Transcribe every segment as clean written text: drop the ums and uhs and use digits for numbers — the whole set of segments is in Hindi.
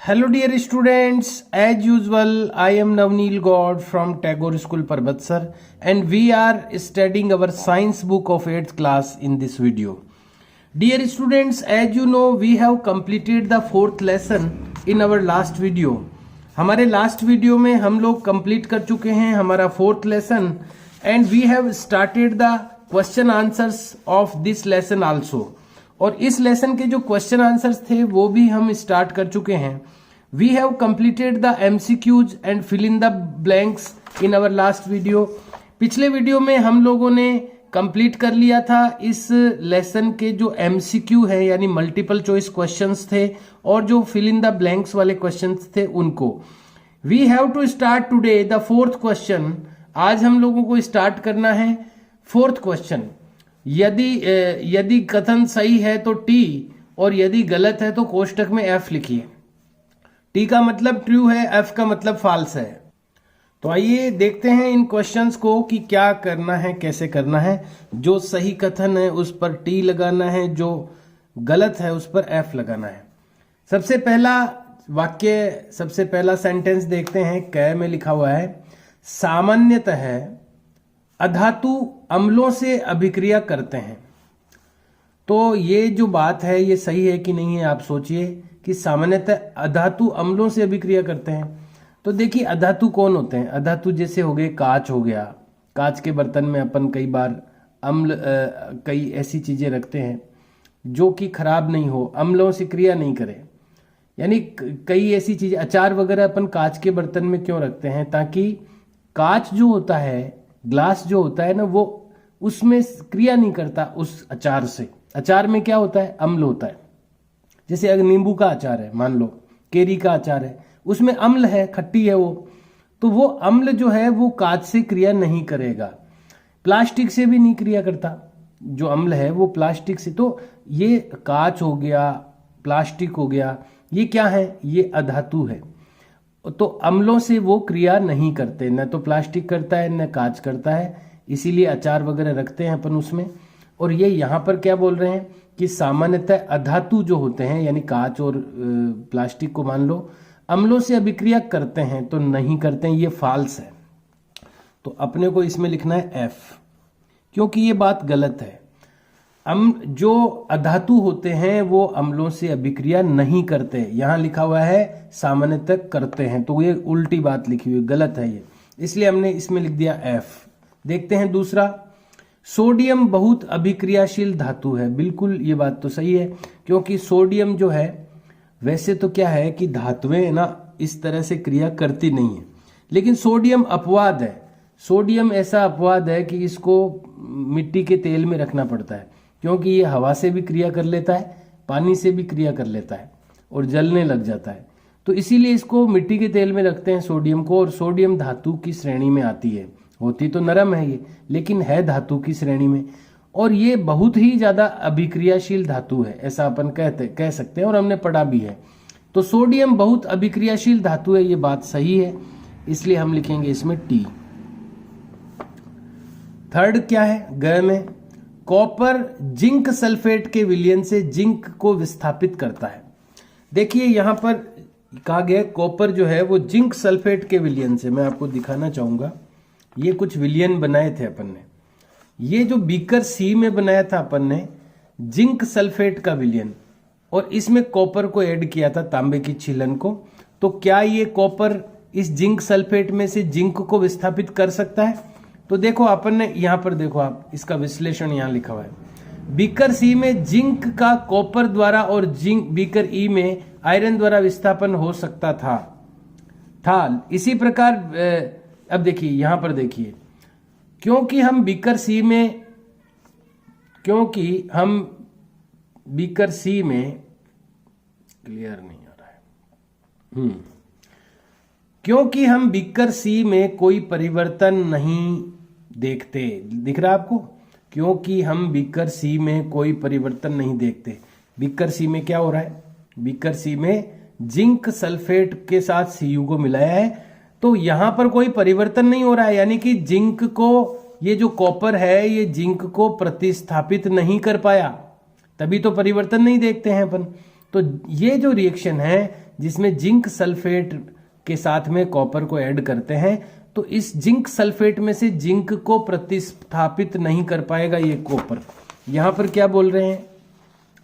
Hello dear students, as usual I am Navneel God from Tagore School Parbatsar and we are studying our science book of 8th class in this video. Dear students, as you know we have completed the 4th lesson in our last video. हमारे लास्ट वीडियो में हम लोग कंप्लीट कर चुके हैं हमारा 4th lesson and we have started the question answers of this lesson also. और इस लेसन के जो क्वेश्चन आंसर्स थे वो भी हम स्टार्ट कर चुके हैं. We have completed the MCQs and fill in the blanks in our last video. पिछले वीडियो में हम लोगों ने कंप्लीट कर लिया था इस लेसन के जो एमसीक्यू है यानी मल्टीपल चॉइस क्वेश्चंस थे और जो फिल इन द ब्लैंक्स वाले क्वेश्चंस थे उनको. We have to start today the 4th question. आज हम लोगों को स्टार्ट करना है 4th क्वेश्चन. यदि कथन सही है तो टी और यदि गलत है तो कोष्टक में एफ लिखिए. टी का मतलब ट्रू है, एफ का मतलब फॉल्स है. तो आइए देखते हैं इन क्वेश्चंस को कि क्या करना है, कैसे करना है. जो सही कथन है उस पर टी लगाना है, जो गलत है उस पर एफ लगाना है. सबसे पहला वाक्य, सबसे पहला सेंटेंस देखते हैं. क में लिखा हुआ है सामान्यतः अधातु अम्लों से अभिक्रिया करते हैं. तो ये जो बात है ये सही है कि नहीं है आप सोचिए कि सामान्यतः अधातु अम्लों से अभिक्रिया करते हैं. तो देखिए अधातु कौन होते हैं. अधातु जैसे हो गए कांच हो गया. कांच के बर्तन में अपन कई बार अम्ल कई ऐसी चीजें रखते हैं जो कि खराब नहीं हो, अम्लों से क्रिया नहीं करे. यानी कई ऐसी चीजें, अचार वगैरह अपन कांच के बर्तन में क्यों रखते हैं, ताकि कांच जो होता है, ग्लास जो होता है ना, वो उसमें क्रिया नहीं करता उस अचार से. अचार में क्या होता है, अम्ल होता है. जैसे अगर नींबू का अचार है, मान लो केरी का अचार है, उसमें अम्ल है, खट्टी है वो, तो वो अम्ल जो है वो कांच से क्रिया नहीं करेगा. प्लास्टिक से भी नहीं क्रिया करता. जो अम्ल है वो प्लास्टिक से. तो ये कांच हो गया, प्लास्टिक हो गया, ये क्या है, ये अधातु है. तो अम्लों से वो क्रिया नहीं करते, न तो प्लास्टिक करता है न कांच करता है. इसीलिए अचार वगैरह रखते हैं अपन उसमें. और ये यहाँ पर क्या बोल रहे हैं कि सामान्यतः अधातु जो होते हैं यानी कांच और प्लास्टिक को मान लो अम्लों से अभिक्रिया करते हैं, तो नहीं करते हैं, ये फॉल्स है. तो अपने को इसमें लिखना है एफ, क्योंकि ये बात गलत है. जो अधातु होते हैं वो अम्लों से अभिक्रिया नहीं करते. यहां लिखा हुआ है सामान्यतः करते हैं, तो ये उल्टी बात लिखी हुई, गलत है ये, इसलिए हमने इसमें लिख दिया एफ. देखते हैं दूसरा. सोडियम बहुत अभिक्रियाशील धातु है. बिल्कुल ये बात तो सही है, क्योंकि सोडियम जो है वैसे तो क्या है कि धातुएं ना इस तरह से क्रिया करती नहीं है, लेकिन सोडियम अपवाद है. सोडियम ऐसा अपवाद है कि इसको मिट्टी के तेल में रखना पड़ता है, क्योंकि ये हवा से भी क्रिया कर लेता है, पानी से भी क्रिया कर लेता है और जलने लग जाता है. तो इसीलिए इसको मिट्टी के तेल में रखते हैं सोडियम को. और सोडियम धातु की श्रेणी में आती है. होती तो नरम है ये, लेकिन है धातु की श्रेणी में. और ये बहुत ही ज्यादा अभिक्रियाशील धातु है, ऐसा अपन कह सकते हैं, और हमने पढ़ा भी है. तो सोडियम बहुत अभिक्रियाशील धातु है, ये बात सही है, इसलिए हम लिखेंगे इसमें टी. थर्ड क्या है, ग में कॉपर जिंक सल्फेट के विलयन से जिंक को विस्थापित करता है. देखिए यहां पर कहा गया कॉपर जो है वो जिंक सल्फेट के विलयन से, मैं आपको दिखाना चाहूंगा. ये कुछ विलयन बनाए थे अपन ने. ये जो बीकर सी में बनाया था अपन ने जिंक सल्फेट का विलयन, और इसमें कॉपर को ऐड किया था, तांबे की छीलन को. तो क्या ये कॉपर इस जिंक सल्फेट में से जिंक को विस्थापित कर सकता है? तो देखो अपन ने यहां पर देखो, आप इसका विश्लेषण यहां लिखा हुआ है. बीकर सी में जिंक का कॉपर द्वारा और जिंक बीकर ई में आयरन द्वारा विस्थापन हो सकता था. इसी प्रकार अब देखिए यहां पर देखिए, क्योंकि हम बीकर सी में क्लियर नहीं आ रहा है. क्योंकि हम बीकर सी में कोई परिवर्तन नहीं देखते. दिख रहा है आपको? क्योंकि हम बीकर सी में कोई परिवर्तन नहीं देखते. बीकर सी में क्या हो रहा है, बीकर सी में जिंक सल्फेट के साथ Cu को मिलाया है, तो यहां पर कोई परिवर्तन नहीं हो रहा है. यानी कि जिंक को, ये जो कॉपर है ये जिंक को प्रतिस्थापित नहीं कर पाया, तभी तो परिवर्तन नहीं देखते हैं अपन. तो ये जो रिएक्शन है जिसमें जिंक सल्फेट के साथ में कॉपर को ऐड करते हैं, तो इस जिंक सल्फेट में से जिंक को प्रतिस्थापित नहीं कर पाएगा ये कॉपर। यहां पर क्या बोल रहे हैं,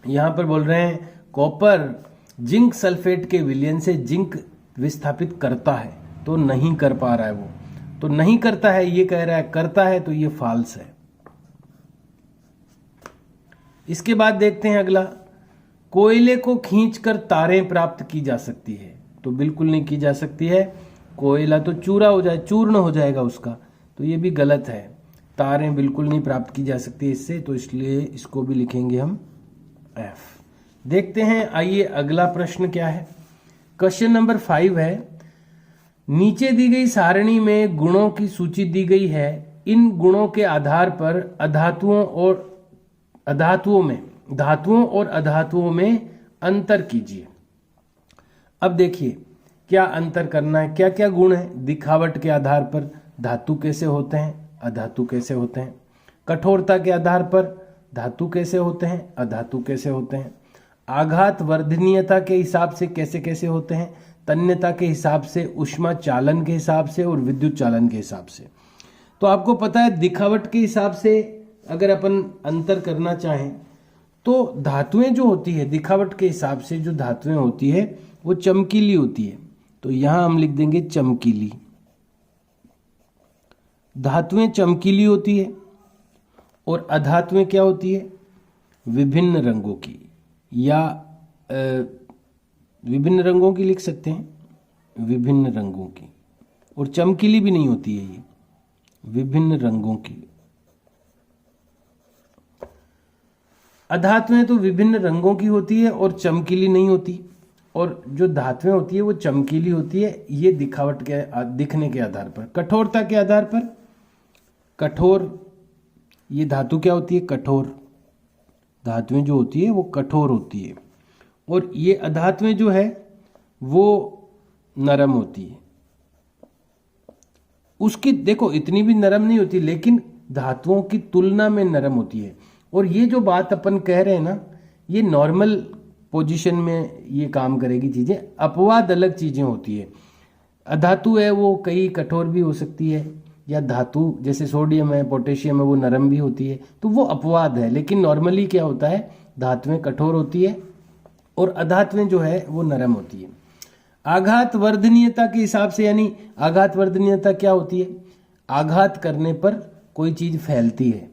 यहां पर बोल रहे हैं कॉपर जिंक सल्फेट के विलयन से जिंक विस्थापित करता है, तो नहीं कर पा रहा है वो, तो नहीं करता है, ये कह रहा है करता है, तो ये फॉल्स है। इसके बाद देखते हैं अगला, कोयले को खींचकर तारें प्राप्त की जा सकती है, तो बिल्कुल नहीं की जा सकती है। कोयला तो चूरा हो जाए, चूर्ण हो जाएगा उसका, तो ये भी गलत है। तारें बिल्कुल नहीं प्राप्त की जा सकती इससे, तो इसलिए इसको भी लिखेंगे हम एफ। देखते हैं, आइए अगला प्रश्न क्या है। क्वेश्चन नंबर 5 है, नीचे दी गई सारणी में गुणों की सूची दी गई है, इन गुणों के आधार पर धातुओं और अधातुओं में अंतर कीजिए। अब देखिए क्या अंतर करना है, क्या क्या गुण है। दिखावट के आधार पर धातु कैसे होते हैं, अधातु कैसे होते हैं। कठोरता के आधार पर धातु कैसे होते हैं, अधातु कैसे होते हैं। आघात वर्धनीयता के हिसाब से कैसे कैसे होते हैं। तन्यता के हिसाब से, ऊष्मा चालन के हिसाब से और विद्युत चालन के हिसाब से। तो आपको पता है दिखावट के हिसाब से अगर अपन अंतर करना चाहें तो धातुएं जो होती है दिखावट के हिसाब से जो धातुएं होती है वो चमकीली होती है, तो यहां हम लिख देंगे चमकीली। धातुएं चमकीली होती है और अधातुएं क्या होती है, विभिन्न रंगों की, या विभिन्न रंगों की लिख सकते हैं, विभिन्न रंगों की। और चमकीली भी नहीं होती है ये, विभिन्न रंगों की। अधातुएं तो विभिन्न रंगों की होती है और चमकीली नहीं होती, और जो धातुएं होती है वो चमकीली होती है, ये दिखावट के दिखने के आधार पर। कठोरता के आधार पर, कठोर, ये धातु क्या होती है, कठोर। धातुएं जो होती है वो कठोर होती है, और ये अधातुएं जो है वो नरम होती है। उसकी देखो इतनी भी नरम नहीं होती, लेकिन धातुओं की तुलना में नरम होती है। और ये जो बात अपन कह रहे हैं ना, ये नॉर्मल पोजीशन में ये काम करेगी चीजें, अपवाद अलग चीजें होती है। अधातु है वो कई कठोर भी हो सकती है, या धातु जैसे सोडियम है, पोटेशियम है, वो नरम भी होती है, तो वो अपवाद है। लेकिन नॉर्मली क्या होता है, धातुएं कठोर होती है और अधातुएं जो है वो नरम होती है। आघात वर्धनीयता के हिसाब से, यानी आघात वर्धनीयता क्या होती है, आघात करने पर कोई चीज फैलती है,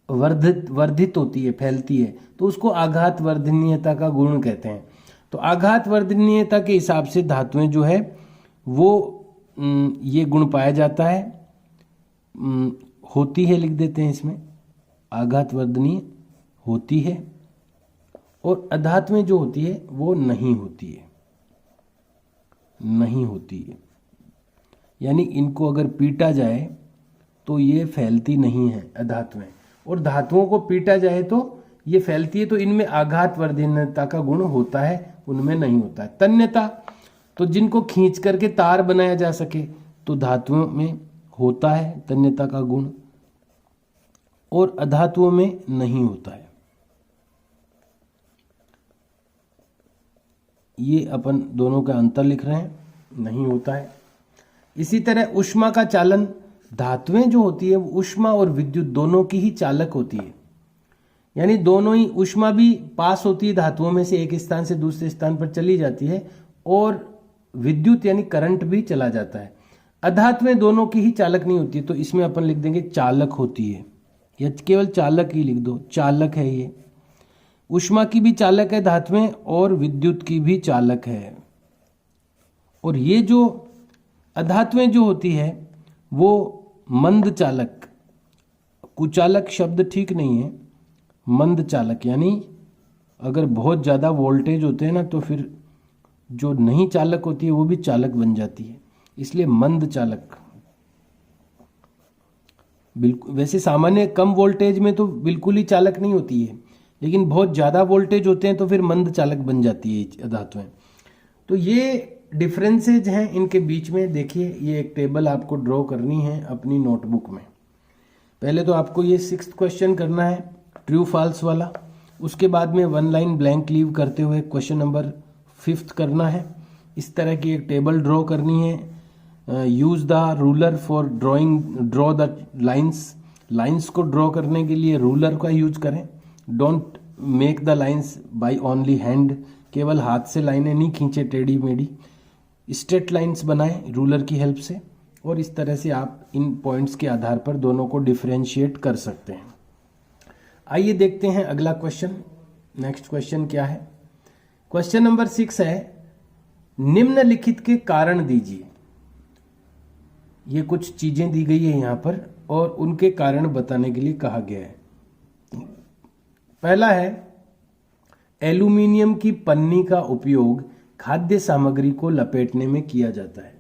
वर्धित होती है, फैलती है, तो उसको आघात वर्धनीयता का गुण कहते हैं। तो आघात वर्धनीयता के हिसाब से धातुएं जो है वो ये गुण पाया जाता है, होती है लिख देते हैं इसमें, आघात वर्धनीय होती है, और अधातुएं जो होती है वो नहीं होती है, नहीं होती है। यानी इनको अगर पीटा जाए तो ये फैलती नहीं है अधातुएं, और धातुओं को पीटा जाए तो ये फैलती है, तो इनमें आघात वर्धनीयता का गुण होता है, उनमें नहीं होता है। तन्यता, तो जिनको खींच करके तार बनाया जा सके, तो धातुओं में होता है तन्यता का गुण, और अधातुओं में नहीं होता है। ये अपन दोनों का अंतर लिख रहे हैं, नहीं होता है। इसी तरह ऊष्मा का चालन, धातुएं जो होती है वो ऊष्मा और विद्युत दोनों की ही चालक होती है, यानी दोनों ही, ऊष्मा भी पास होती है धातुओं में से, एक स्थान से दूसरे स्थान पर चली जाती है, और विद्युत यानी करंट भी चला जाता है। अधातुएं दोनों की ही चालक नहीं होती, तो इसमें अपन लिख देंगे चालक होती है, या केवल चालक ही लिख दो, चालक है ये। ऊष्मा की भी चालक है धातुएं, और विद्युत की भी चालक है। और ये जो अधातुएं जो होती है वो मंद चालक, कुचालक शब्द ठीक नहीं है, मंद चालक, यानी अगर बहुत ज़्यादा वोल्टेज होते हैं ना तो फिर जो नहीं चालक होती है वो भी चालक बन जाती है, इसलिए मंद चालक। बिल्कुल, वैसे सामान्य कम वोल्टेज में तो बिल्कुल ही चालक नहीं होती है, लेकिन बहुत ज़्यादा वोल्टेज होते हैं तो फिर मंद चालक बन जाती है धातुएं। तो ये डिफरेंसेज हैं इनके बीच में। देखिए ये एक टेबल आपको ड्रॉ करनी है अपनी नोटबुक में। पहले तो आपको ये 6th क्वेश्चन करना है, ट्रू फॉल्स वाला। उसके बाद में 1 लाइन ब्लैंक लीव करते हुए क्वेश्चन नंबर 5th करना है। इस तरह की एक टेबल ड्रॉ करनी है। Use the ruler for draw the lines को ड्रॉ करने के लिए रूलर का यूज करें। Don't make the lines by only hand, केवल हाथ से लाइनें नहीं खींचे टेढ़ी मेढ़ी, स्ट्रेट लाइंस बनाएं रूलर की हेल्प से। और इस तरह से आप इन पॉइंट्स के आधार पर दोनों को डिफरेंशिएट कर सकते हैं। आइए देखते हैं अगला क्वेश्चन। नेक्स्ट क्वेश्चन क्या है? क्वेश्चन नंबर 6 है, निम्नलिखित के कारण दीजिए। ये कुछ चीजें दी गई है यहां पर और उनके कारण बताने के लिए कहा गया है। पहला है, एल्यूमिनियम की पन्नी का उपयोग खाद्य सामग्री को लपेटने में किया जाता है।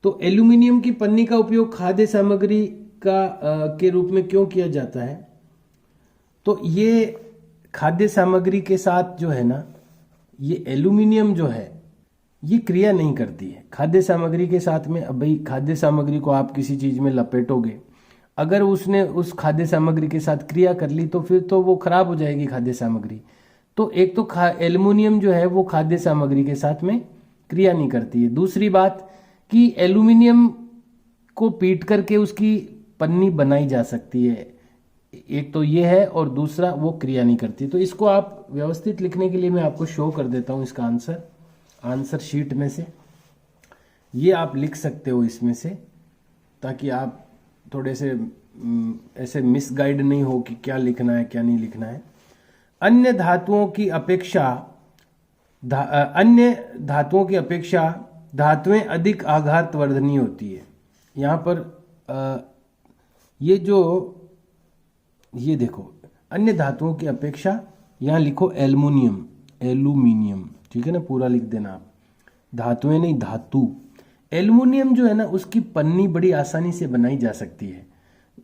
तो एल्यूमिनियम की पन्नी का उपयोग खाद्य सामग्री के रूप में क्यों किया जाता है? तो ये खाद्य सामग्री के साथ जो है ना, ये एल्यूमिनियम जो है ये क्रिया नहीं करती है खाद्य सामग्री के साथ में। अब भाई खाद्य सामग्री को आप किसी चीज में लपेटोगे, अगर उसने उस खाद्य सामग्री के साथ क्रिया कर ली तो फिर तो वो खराब हो जाएगी खाद्य सामग्री। तो एक तो एल्यूमिनियम जो है वो खाद्य सामग्री के साथ में क्रिया नहीं करती है। दूसरी बात कि एल्यूमिनियम को पीट करके उसकी पन्नी बनाई जा सकती है, एक तो ये है, और दूसरा वो क्रिया नहीं करती। तो इसको आप व्यवस्थित लिखने के लिए मैं आपको शो कर देता हूं इसका आंसर शीट में से। ये आप लिख सकते हो इसमें से, ताकि आप थोड़े से ऐसे मिसगाइड नहीं हो कि क्या लिखना है क्या नहीं लिखना है। अन्य धातुओं की अपेक्षा धातुएं अधिक आघातवर्धनीय होती है। यहां पर ये देखो, अन्य धातुओं की अपेक्षा, यहां लिखो एल्यूमिनियम, ठीक है ना, पूरा लिख देना आप, धातुएं नहीं धातु। एल्यूमिनियम जो है ना उसकी पन्नी बड़ी आसानी से बनाई जा सकती है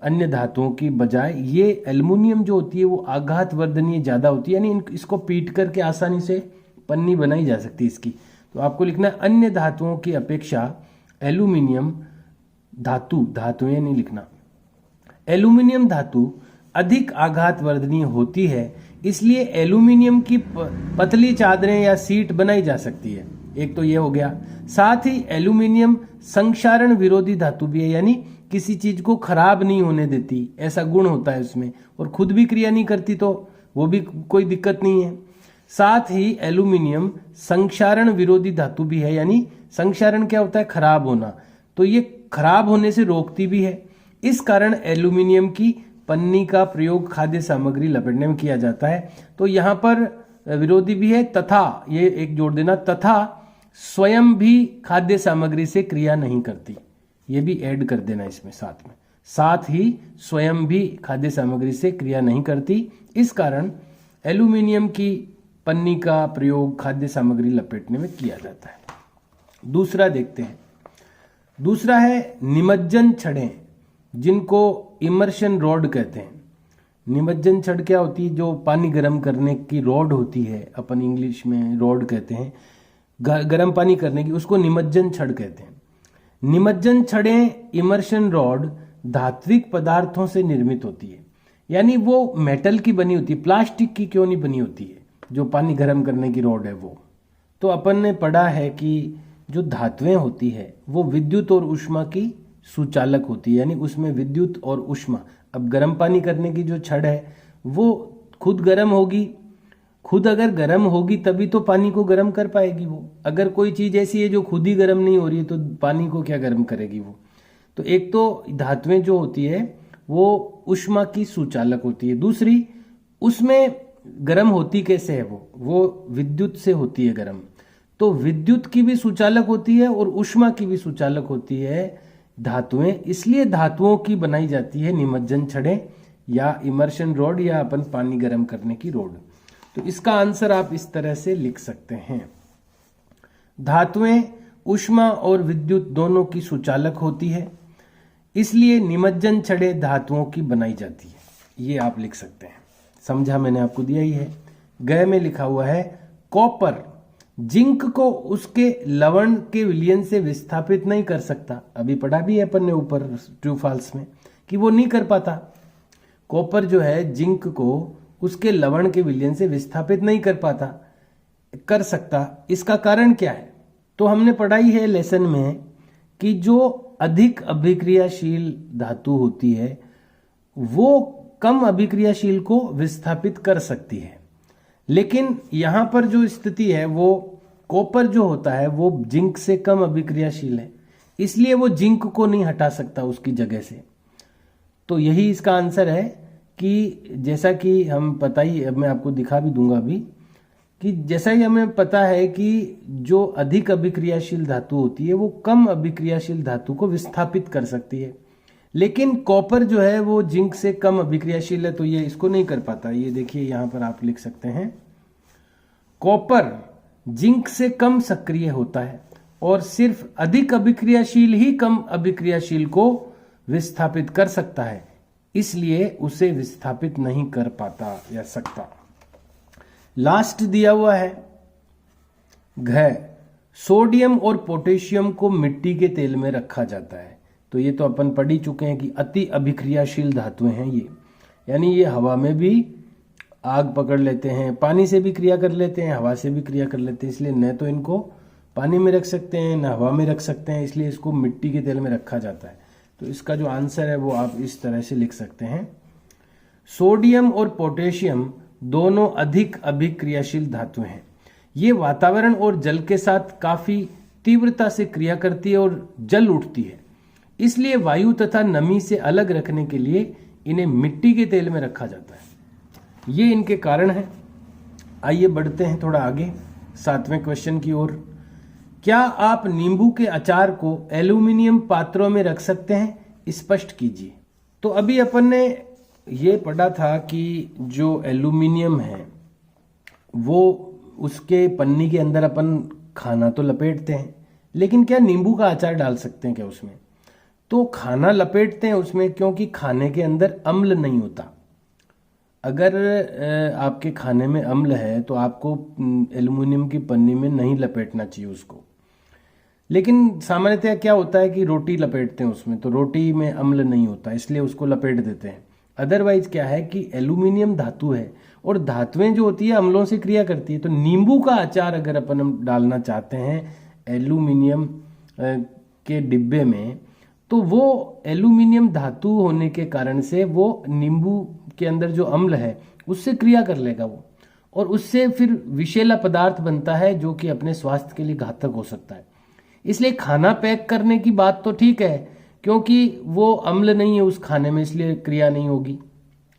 अन्य धातुओं की बजाय। ये एल्यूमिनियम जो होती है वो आघातवर्धनीय ज्यादा होती है, यानी इसको पीट करके आसानी से पन्नी बनाई जा सकती है इसकी। तो आपको लिखना है अन्य धातुओं की अपेक्षा एल्यूमिनियम धातुएं नहीं लिखना, एल्यूमिनियम धातु अधिक आघातवर्धनीय होती है, इसलिए एल्यूमिनियम की पतली चादरें या सीट बनाई जा सकती है। एक तो ये हो गया। साथ ही एल्यूमिनियम संक्षारण विरोधी धातु भी है, यानी किसी चीज को खराब नहीं होने देती, ऐसा गुण होता है उसमें, और खुद भी क्रिया नहीं करती तो वो भी कोई दिक्कत नहीं है। साथ ही एल्यूमिनियम संक्षारण विरोधी धातु भी है, यानी संक्षारण क्या होता है? खराब होना, तो ये खराब होने से रोकती भी है। इस कारण एल्यूमिनियम की पन्नी का प्रयोग खाद्य सामग्री लपेटने में किया जाता है। तो यहां पर विरोधी भी है, तथा ये एक जोड़ देना, तथा स्वयं भी खाद्य सामग्री से क्रिया नहीं करती, ये भी ऐड कर देना इसमें साथ में। साथ ही स्वयं भी खाद्य सामग्री से क्रिया नहीं करती, इस कारण एल्यूमिनियम की पन्नी का प्रयोग खाद्य सामग्री लपेटने में किया जाता है। दूसरा देखते हैं। दूसरा है निमज्जन छड़ें, जिनको इमर्शन रॉड कहते हैं। निमज्जन छड़ क्या होती है? जो पानी गर्म करने की रॉड होती है, अपन इंग्लिश में रॉड कहते हैं, गर्म पानी करने की, उसको निमज्जन छड़ कहते हैं। निमज्जन छड़ें इमर्शन रॉड धात्विक पदार्थों से निर्मित होती है, यानी वो मेटल की बनी होती है, प्लास्टिक की क्यों नहीं बनी होती है जो पानी गर्म करने की रॉड है वो। तो अपन ने पढ़ा है कि जो धातुएं होती है वो विद्युत और ऊष्मा की सुचालक होती है, यानी उसमें विद्युत और ऊष्मा। अब गर्म पानी करने की जो छड़ है वो खुद गर्म होगी, खुद अगर गर्म होगी तभी तो पानी को गर्म कर पाएगी वो। अगर कोई चीज ऐसी है जो खुद ही गर्म नहीं हो रही है तो पानी को क्या गर्म करेगी वो। तो एक तो धातुएं जो होती है वो ऊष्मा की सुचालक होती है, दूसरी उसमें गर्म होती कैसे है वो विद्युत से होती है गर्म। तो विद्युत की भी सुचालक होती है और ऊष्मा की भी सुचालक होती है धातुएं, इसलिए धातुओं की बनाई जाती है निमज्जन छड़ें या इमर्शन रॉड या अपन पानी गर्म करने की रॉड। तो इसका आंसर आप इस तरह से लिख सकते हैं। धातुएं ऊष्मा और विद्युत दोनों की सुचालक होती है, इसलिए निमज्जन छड़ें धातुओं की बनाई जाती है। ये आप लिख सकते हैं, समझा मैंने आपको दिया ही है। गए में लिखा हुआ है कॉपर जिंक को उसके लवण के विलयन से विस्थापित नहीं कर सकता। अभी पढ़ा भी है अपन ने ऊपर ट्रू फॉल्स में कि वो नहीं कर पाता। कॉपर जो है जिंक को उसके लवण के विलयन से विस्थापित नहीं कर पाता, कर सकता। इसका कारण क्या है? तो हमने पढ़ाई है लेसन में कि जो अधिक अभिक्रियाशील धातु होती है वो कम अभिक्रियाशील को विस्थापित कर सकती है, लेकिन यहां पर जो स्थिति है वो कॉपर जो होता है वो जिंक से कम अभिक्रियाशील है, इसलिए वो जिंक को नहीं हटा सकता उसकी जगह से। तो यही इसका आंसर है कि जैसा कि हम पता ही, अब मैं आपको दिखा भी दूंगा अभी, कि जैसा ही हमें पता है कि जो अधिक अभिक्रियाशील धातु होती है वो कम अभिक्रियाशील धातु को विस्थापित कर सकती है, लेकिन कॉपर जो है वो जिंक से कम अभिक्रियाशील है, तो ये इसको नहीं कर पाता। ये देखिए यहां पर आप लिख सकते हैं, कॉपर जिंक से कम सक्रिय होता है और सिर्फ अधिक अभिक्रियाशील ही कम अभिक्रियाशील को विस्थापित कर सकता है, इसलिए उसे विस्थापित नहीं कर पाता या सकता। लास्ट दिया हुआ है घ, सोडियम और पोटेशियम को मिट्टी के तेल में रखा जाता है। तो ये तो अपन पढ़ ही चुके हैं कि अति अभिक्रियाशील धातुएं हैं ये, यानी ये हवा में भी आग पकड़ लेते हैं, पानी से भी क्रिया कर लेते हैं, हवा से भी क्रिया कर लेते हैं, इसलिए न तो इनको पानी में रख सकते हैं न हवा में रख सकते हैं, इसलिए इसको मिट्टी के तेल में रखा जाता है। तो इसका जो आंसर है वो आप इस तरह से लिख सकते हैं, सोडियम और पोटेशियम दोनों अधिक अभिक्रियाशील धातुएं हैं। ये वातावरण और जल के साथ काफी तीव्रता से क्रिया करती है और जल उठती है, इसलिए वायु तथा नमी से अलग रखने के लिए इन्हें मिट्टी के तेल में रखा जाता है। ये इनके कारण हैं। आइए बढ़ते हैं थोड़ा आगे 7वें क्वेश्चन की ओर। क्या आप नींबू के अचार को एल्यूमिनियम पात्रों में रख सकते हैं? स्पष्ट कीजिए। तो अभी अपन ने ये पढ़ा था कि जो एल्यूमिनियम है वो उसके पन्नी के अंदर अपन खाना तो लपेटते हैं, लेकिन क्या नींबू का अचार डाल सकते हैं क्या उसमें? तो खाना लपेटते हैं उसमें क्योंकि खाने के अंदर अम्ल नहीं होता। अगर आपके खाने में अम्ल है तो आपको एल्यूमिनियम की पन्नी में नहीं लपेटना चाहिए उसको। लेकिन सामान्यतः क्या होता है कि रोटी लपेटते हैं उसमें, तो रोटी में अम्ल नहीं होता इसलिए उसको लपेट देते हैं। अदरवाइज क्या है कि एल्यूमिनियम धातु है और धातुएं जो होती है अम्लों से क्रिया करती है। तो नींबू का अचार अगर अपन हम डालना चाहते हैं एल्यूमिनियम के डिब्बे में, तो वो एल्यूमिनियम धातु होने के कारण से वो नींबू के अंदर जो अम्ल है उससे क्रिया कर लेगा वो, और उससे फिर विषैला पदार्थ बनता है जो कि अपने स्वास्थ्य के लिए घातक हो सकता है। इसलिए खाना पैक करने की बात तो ठीक है क्योंकि वो अम्ल नहीं है उस खाने में, इसलिए क्रिया नहीं होगी।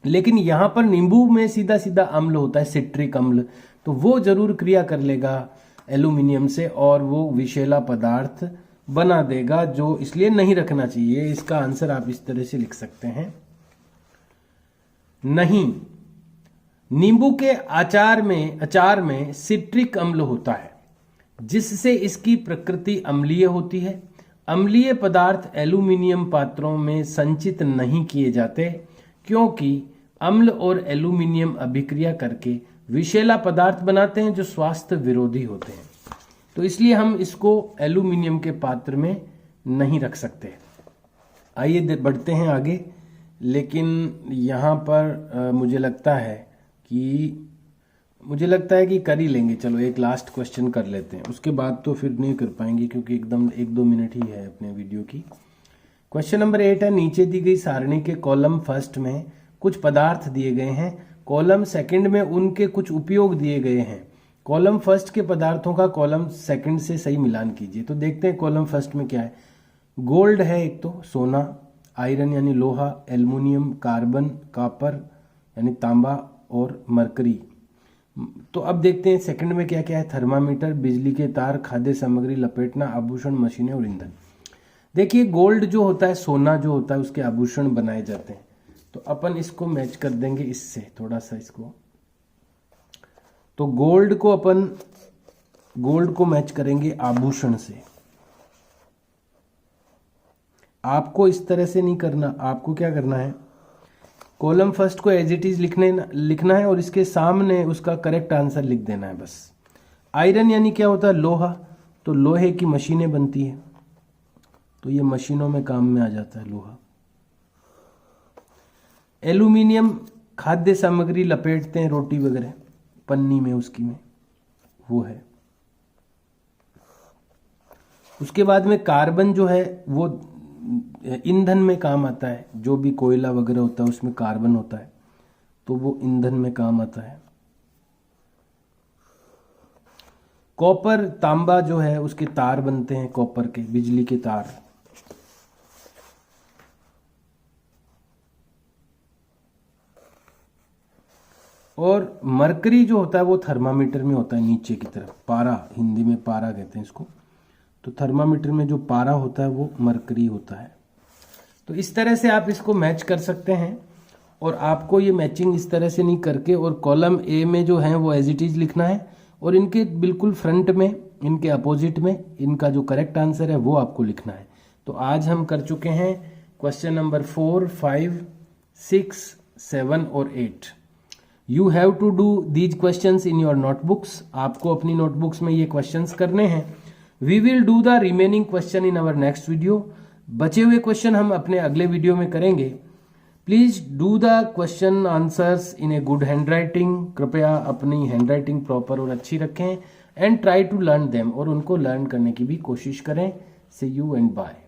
लेकिन यहाँ पर नींबू में सीधा सीधा अम्ल होता है, सिट्रिक अम्ल, तो वो जरूर क्रिया कर लेगा एल्यूमिनियम से और वो विषैला पदार्थ बना देगा, जो इसलिए नहीं रखना चाहिए। इसका आंसर आप इस तरह से लिख सकते हैं, नहीं। नींबू के अचार में सिट्रिक अम्ल होता है जिससे इसकी प्रकृति अम्लीय होती है। अम्लीय पदार्थ एल्यूमिनियम पात्रों में संचित नहीं किए जाते क्योंकि अम्ल और एल्यूमिनियम अभिक्रिया करके विषैला पदार्थ बनाते हैं जो स्वास्थ्य विरोधी होते हैं। तो इसलिए हम इसको एल्यूमिनियम के पात्र में नहीं रख सकते। आइए बढ़ते हैं आगे, लेकिन यहाँ पर मुझे लगता है कि कर ही लेंगे। चलो एक लास्ट क्वेश्चन कर लेते हैं, उसके बाद तो फिर नहीं कर पाएंगे क्योंकि एकदम 1-2 मिनट ही है अपने वीडियो की। क्वेश्चन नंबर 8 है, नीचे दी गई सारणी के कॉलम फर्स्ट में कुछ पदार्थ दिए गए हैं, कॉलम सेकंड में उनके कुछ उपयोग दिए गए हैं। कॉलम फर्स्ट के पदार्थों का कॉलम सेकंड से सही मिलान कीजिए। तो देखते हैं कॉलम फर्स्ट में क्या है। गोल्ड है एक, तो सोना, आयरन यानी लोहा, एल्युमिनियम, कार्बन, कॉपर यानी तांबा और मरकरी। तो अब देखते हैं सेकंड में क्या क्या है। थर्मामीटर, बिजली के तार, खाद्य सामग्री लपेटना, आभूषण, मशीनें और ईंधन। देखिए गोल्ड जो होता है, सोना जो होता है, उसके आभूषण बनाए जाते हैं। तो अपन इसको मैच कर देंगे इससे थोड़ा सा इसको, तो गोल्ड को मैच करेंगे आभूषण से। आपको इस तरह से नहीं करना, आपको क्या करना है, कॉलम फर्स्ट को एज इट इज लिखना है और इसके सामने उसका करेक्ट आंसर लिख देना है बस। आयरन यानी क्या होता है, लोहा, तो लोहे की मशीनें बनती है, तो ये मशीनों में काम में आ जाता है लोहा। एल्यूमिनियम, खाद्य सामग्री लपेटते हैं रोटी वगैरह पन्नी में उसकी में, वो है। उसके बाद में कार्बन जो है वो ईंधन में काम आता है, जो भी कोयला वगैरह होता है उसमें कार्बन होता है, तो वो ईंधन में काम आता है। कॉपर, तांबा जो है उसके तार बनते हैं, कॉपर के, बिजली के तार। और मरकरी जो होता है वो थर्मामीटर में होता है, नीचे की तरफ, पारा, हिंदी में पारा कहते हैं इसको। तो थर्मामीटर में जो पारा होता है वो मरकरी होता है। तो इस तरह से आप इसको मैच कर सकते हैं। और आपको ये मैचिंग इस तरह से नहीं करके, और कॉलम ए में जो है वो एज इट इज लिखना है, और इनके बिल्कुल फ्रंट में, इनके अपोजिट में इनका जो करेक्ट आंसर है वो आपको लिखना है। तो आज हम कर चुके हैं क्वेश्चन नंबर 4, 5, 6, 7 और 8। You have to do these questions in your notebooks. आपको अपनी नोटबुक्स में ये क्वेश्चंस करने हैं। We will do the remaining question in our next video. बचे हुए क्वेश्चन हम अपने अगले वीडियो में करेंगे। Please do the question answers in a good handwriting. कृपया अपनी हैंड राइटिंग प्रॉपर और अच्छी रखें। And try to learn them, और उनको लर्न करने की भी कोशिश करें। सी यू एंड बाय।